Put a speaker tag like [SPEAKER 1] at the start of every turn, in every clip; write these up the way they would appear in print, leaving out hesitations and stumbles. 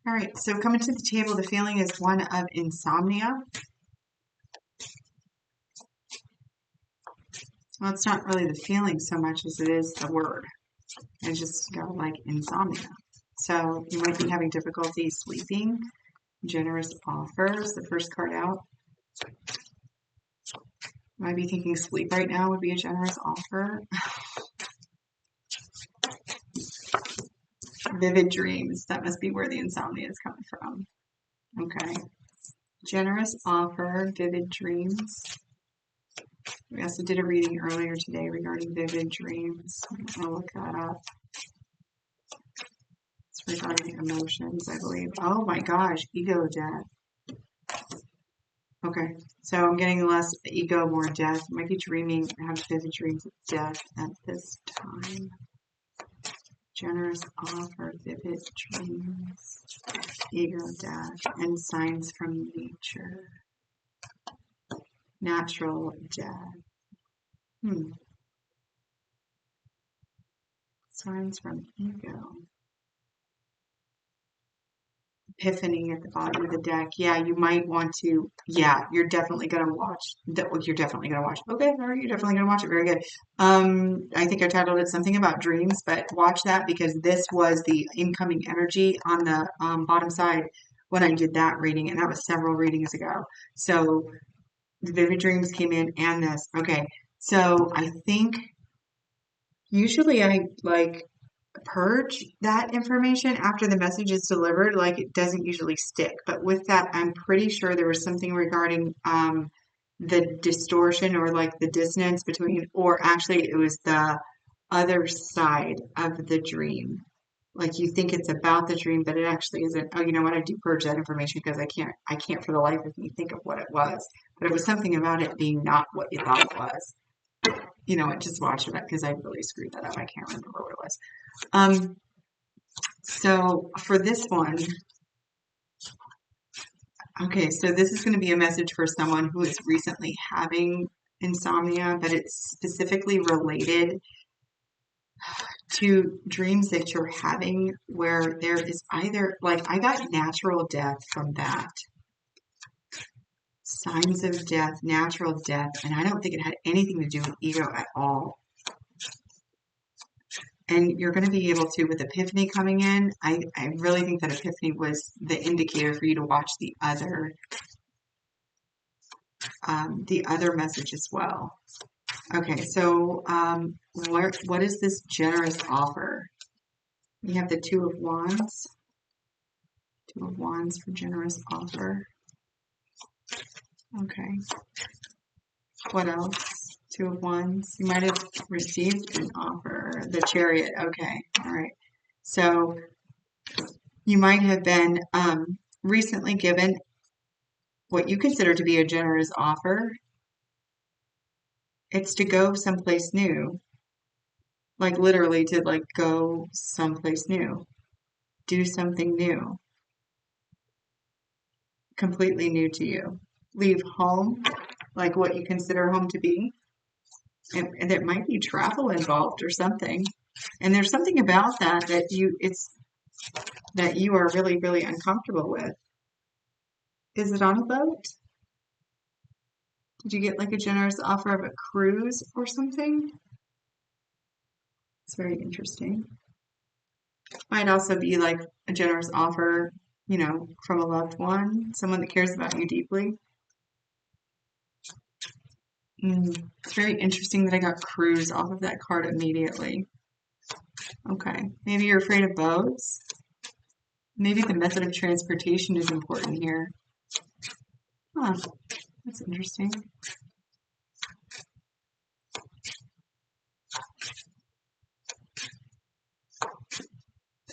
[SPEAKER 1] All right, so coming to the table, the feeling is one of insomnia. Well, it's not really the feeling so much as it is the word. It's just got like insomnia. So you might be having difficulty sleeping. Generous offer is the first card out. Might be thinking sleep right now would be a generous offer. Vivid dreams. That must be where the insomnia is coming from. Okay. Generous offer, vivid dreams. We also did a reading earlier today regarding vivid dreams. I'll look that up. It's regarding emotions, I believe. Oh my gosh, ego death. Okay, so I'm getting less ego, more death. I might be dreaming, I have vivid dreams of death at this time. Generous offer, vivid dreams, ego death, and signs from nature. Natural death. Signs from ego. Epiphany at the bottom of the deck. Yeah, you might want to. Yeah, you're definitely gonna watch. You're definitely gonna watch. Okay, all right, you're definitely gonna watch it. Very good. I think I titled it something about dreams, but watch that because this was the incoming energy on the bottom side when I did that reading, and that was several readings ago. So the vivid dreams came in, and this. Okay, so I think usually I like purge that information after the message is delivered, like it doesn't usually stick. But with that, I'm pretty sure there was something regarding the distortion or like the dissonance between, or actually it was the other side of the dream. Like you think it's about the dream, but it actually isn't. Oh, you know what? I do purge that information because I can't for the life of me think of what it was. But it was something about it being not what you thought it was. You know what? Just watch it because I really screwed that up. I can't remember what it was. So for this one, okay, so this is going to be a message for someone who is recently having insomnia, but it's specifically related to dreams that you're having where there is either, like, I got natural death from that. Signs of death, natural death, and I don't think it had anything to do with ego at all. And you're going to be able to, with Epiphany coming in, I really think that Epiphany was the indicator for you to watch the other message as well. Okay, so what is this generous offer? We have the Two of Wands. Two of Wands for generous offer. Okay. What else? Two of Wands. You might have received an offer. The Chariot. Okay. All right. So you might have been recently given what you consider to be a generous offer. It's to go someplace new. Like literally to like go someplace new. Do something new. Completely new to you. Leave home, like what you consider home to be. And there might be travel involved or something. And there's something about that that you are really, really uncomfortable with. Is it on a boat? Did you get like a generous offer of a cruise or something? It's very interesting. Might also be like a generous offer, you know, from a loved one, someone that cares about you deeply. It's very interesting that I got cruise off of that card immediately. Okay, maybe you're afraid of boats. Maybe the method of transportation is important here. Huh, that's interesting.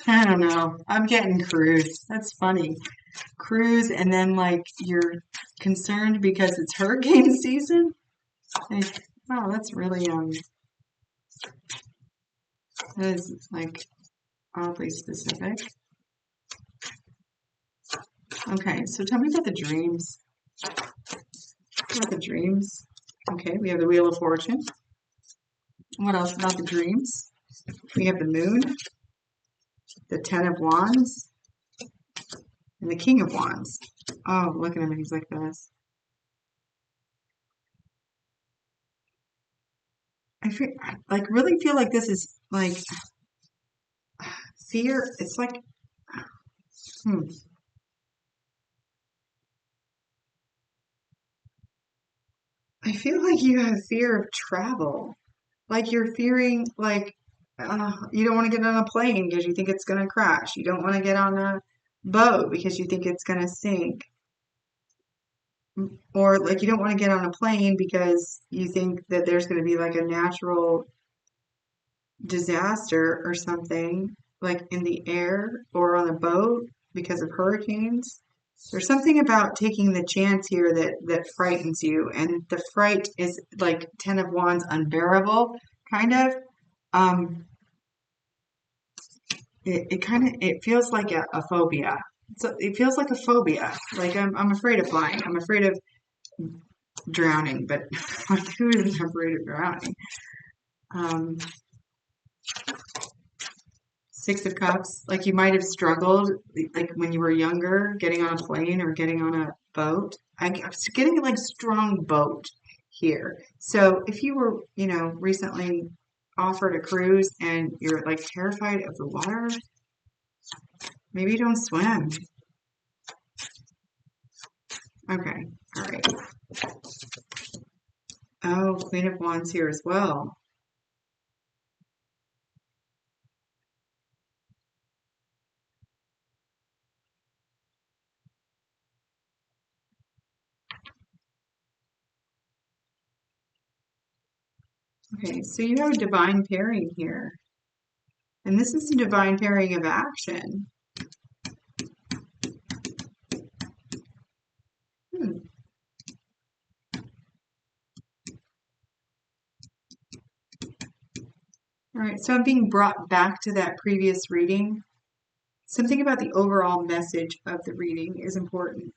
[SPEAKER 1] I don't know. I'm getting cruise. That's funny. Cruise, and then like you're concerned because it's hurricane season. Like, wow, that's really that is like oddly specific. Okay, so tell me about the dreams. About the dreams. Okay, we have the Wheel of Fortune. What else about the dreams? We have the Moon, the Ten of Wands, And the King of Wands. Oh, look at him, he's like this. I feel like really feel like this is like fear. It's like, hmm. I feel like you have fear of travel. Like you're fearing, like, you don't want to get on a plane because you think it's going to crash. You don't want to get on a boat because you think it's going to sink. Or like you don't want to get on a plane because you think that there's going to be like a natural disaster or something, like in the air or on a boat because of hurricanes. There's something about taking the chance here that frightens you, and the fright is like Ten of Wands unbearable, kind of. Um, it kind of it feels like a phobia. So it feels like a phobia. Like I'm afraid of flying. I'm afraid of drowning, but like who isn't afraid of drowning? Um, Six of Cups, like you might have struggled, like when you were younger, getting on a plane or getting on a boat. I'm getting like strong boat here. So if you were, recently offered a cruise and you're like terrified of the water, maybe you don't swim. Okay, all right. Oh, Queen of Wands here as well. Okay, so you have a divine pairing here. And this is a divine pairing of action. Hmm. All right, so I'm being brought back to that previous reading. Something about the overall message of the reading is important.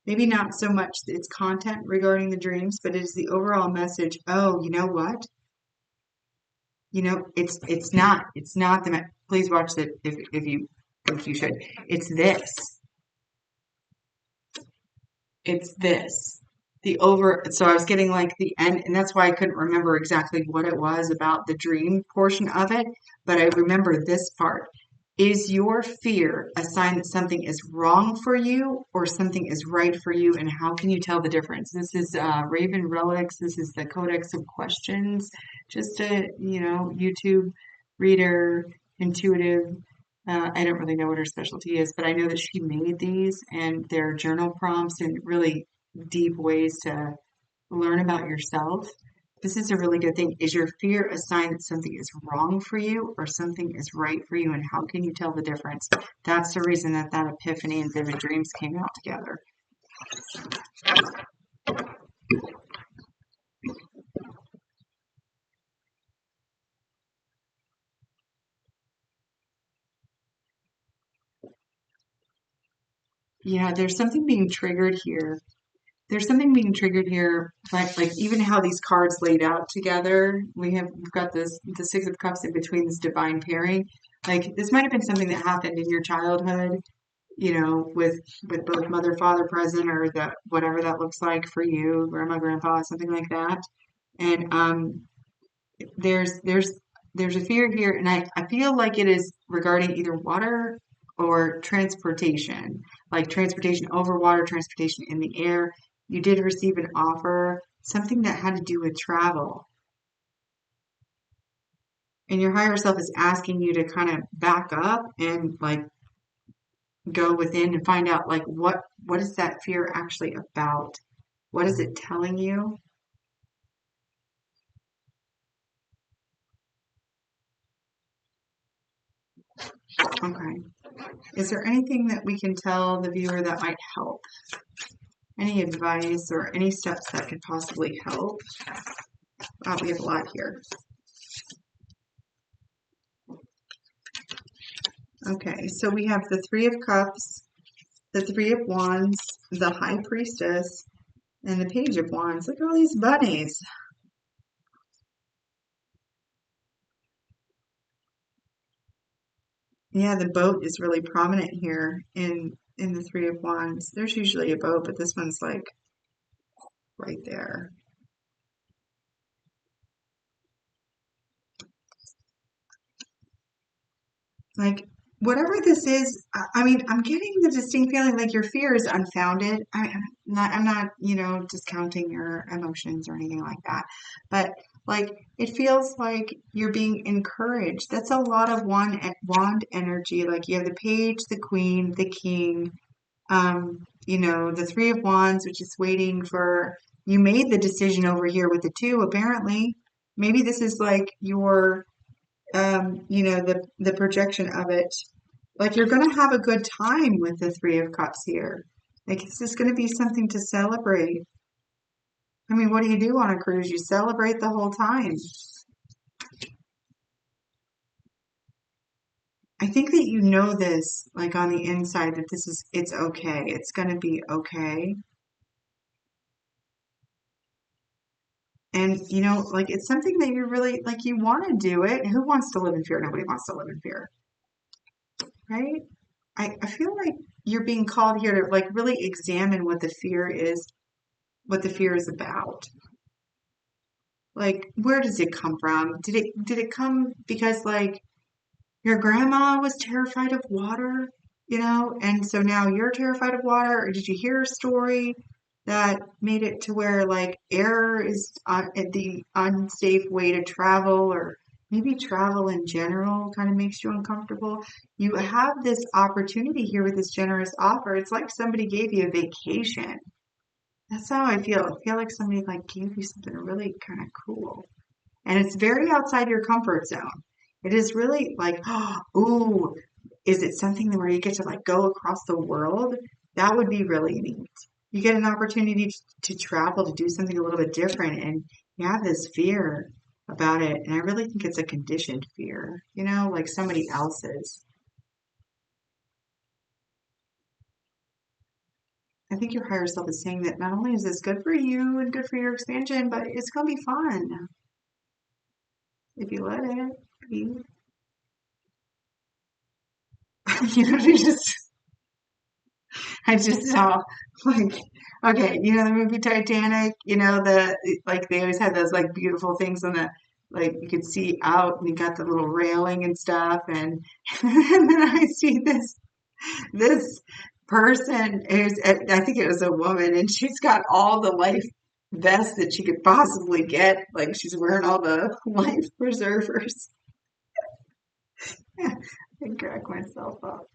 [SPEAKER 1] Maybe not so much its content regarding the dreams, but it is the overall message. Oh, you know what? It's not the please watch it if you think you should. It's this. It's this. So I was getting like the end, and that's why I couldn't remember exactly what it was about the dream portion of it, but I remember this part. Is your fear a sign that something is wrong for you or something is right for you, and how can you tell the difference? This is Raven Relics. This is the Codex of Questions. Just a, YouTube reader, intuitive. I don't really know what her specialty is, but I know that she made these and they're journal prompts and really deep ways to learn about yourself. This is a really good thing. Is your fear a sign that something is wrong for you or something is right for you? And how can you tell the difference? That's the reason that epiphany and vivid dreams came out together. Yeah, there's something being triggered here. There's something being triggered here, like even how these cards laid out together. We've got the Six of Cups in between this divine pairing. Like this might have been something that happened in your childhood, with both mother, father present, or the whatever that looks like for you, grandma, grandpa, something like that. And there's there's there's a fear here, and I feel like it is regarding either water or transportation, like transportation over water, transportation in the air. You did receive an offer, something that had to do with travel, and your higher self is asking you to kind of back up and like go within and find out like what is that fear actually about? What is it telling you? Okay. Is there anything that we can tell the viewer that might help? Any advice or any steps that could possibly help? Wow, we have a lot here. Okay, so we have the Three of Cups, the Three of Wands, the High Priestess, and the Page of Wands. Look at all these bunnies. Yeah, the boat is really prominent here in in the Three of Wands. There's usually a boat, but this one's like right there. Like whatever this is, I mean, I'm getting the distinct feeling like your fear is unfounded. I'm not, discounting your emotions or anything like that. But like it feels like you're being encouraged. That's a lot of wand energy. Like you have the page, the queen, the king, the Three of Wands, which is waiting for you made the decision over here with the two, apparently. Maybe this is like your the projection of it. Like you're going to have a good time with the Three of Cups here. Like this is going to be something to celebrate. I mean, what do you do on a cruise? You celebrate the whole time. I think that you know this, like on the inside, that it's okay. It's going to be okay. And, like it's something that you're really, like you want to do it. Who wants to live in fear? Nobody wants to live in fear, right? I feel like you're being called here to like really examine what the fear is about. Like, where does it come from? Did it come because like your grandma was terrified of water, and so now you're terrified of water? Or did you hear a story that made it to where like air is the unsafe way to travel, or maybe travel in general kind of makes you uncomfortable? You have this opportunity here with this generous offer. It's like somebody gave you a vacation. That's how I feel. I feel like somebody like gave you something really kind of cool. And it's very outside your comfort zone. It is really like, ooh, is it something where you get to like go across the world? That would be really neat. You get an opportunity to travel, to do something a little bit different, and you have this fear about it. And I really think it's a conditioned fear, like somebody else's. I think your higher self is saying that not only is this good for you and good for your expansion, but it's going to be fun if you let it be. You just I just saw like okay, the movie Titanic, like they always had those like beautiful things on the like you could see out and you got the little railing and stuff and and then I see this person who's I think it was a woman and she's got all the life vests that she could possibly get. Like she's wearing all the life preservers. I crack myself up.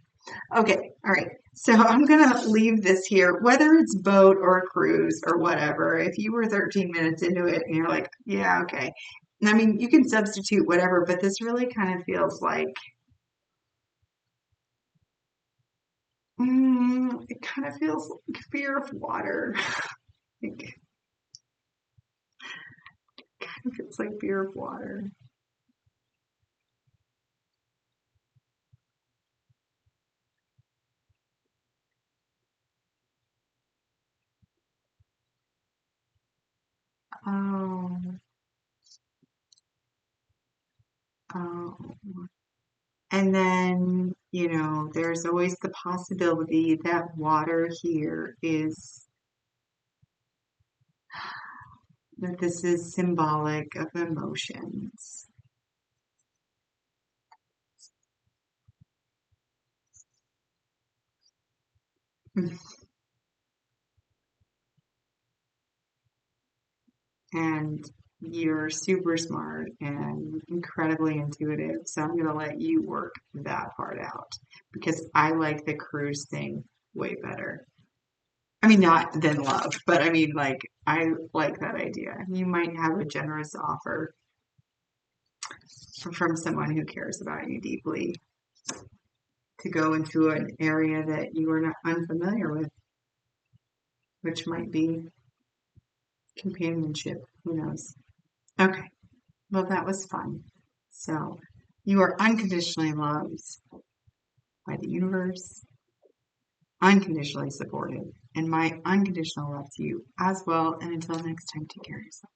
[SPEAKER 1] Okay, all right. So I'm gonna leave this here, whether it's boat or a cruise or whatever. If you were 13 minutes into it and you're like, yeah, okay. I mean, you can substitute whatever, but this really kind of feels like, it kind of feels like fear of water. It kind of feels like fear of water. Oh, oh. And then, there's always the possibility that water here is that this is symbolic of emotions. And you're super smart and incredibly intuitive. So I'm going to let you work that part out because I like the cruise thing way better. I mean, not than love, but I mean, like, I like that idea. You might have a generous offer from someone who cares about you deeply to go into an area that you are not unfamiliar with, which might be companionship. Who knows? Okay. Well, that was fun. So, you are unconditionally loved by the universe, unconditionally supported, and my unconditional love to you as well. And until next time, take care of yourself.